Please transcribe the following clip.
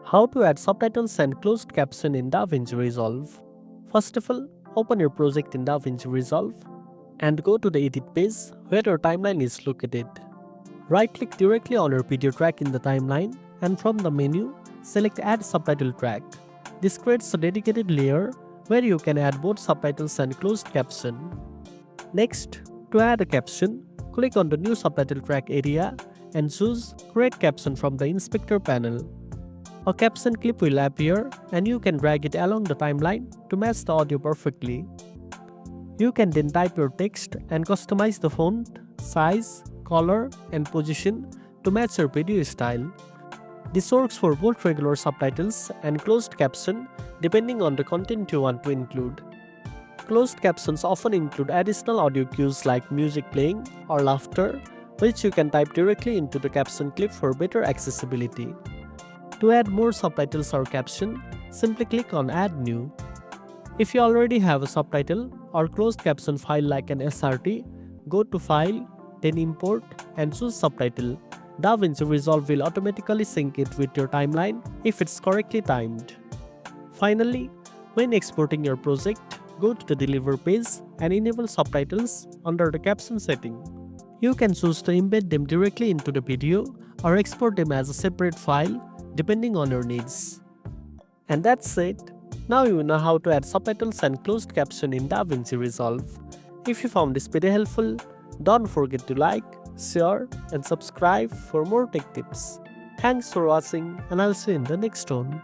How to add subtitles and closed caption in DaVinci Resolve. First of all, open your project in DaVinci Resolve and go to the edit page where your timeline is located. Right-click directly on your video track in the timeline and from the menu, select Add Subtitle Track. This creates a dedicated layer where you can add both subtitles and closed caption. Next, to add a caption, click on the new subtitle track area and choose Create Caption from the Inspector panel. A caption clip will appear and you can drag it along the timeline to match the audio perfectly. You can then type your text and customize the font, size, color, and position to match your video style. This works for both regular subtitles and closed caption depending on the content you want to include. Closed captions often include additional audio cues like music playing or laughter, which you can type directly into the caption clip for better accessibility. To add more subtitles or caption, simply click on Add New. If you already have a subtitle or closed caption file like an SRT, go to File, then Import and choose Subtitle. DaVinci Resolve will automatically sync it with your timeline if it's correctly timed. Finally, when exporting your project, go to the Deliver page and enable subtitles under the caption setting. You can choose to embed them directly into the video or export them as a separate file depending on your needs. And that's it. Now you know how to add subtitles and closed caption in DaVinci Resolve. If you found this video helpful, don't forget to like, share, and subscribe for more tech tips. Thanks for watching, and I'll see you in the next one.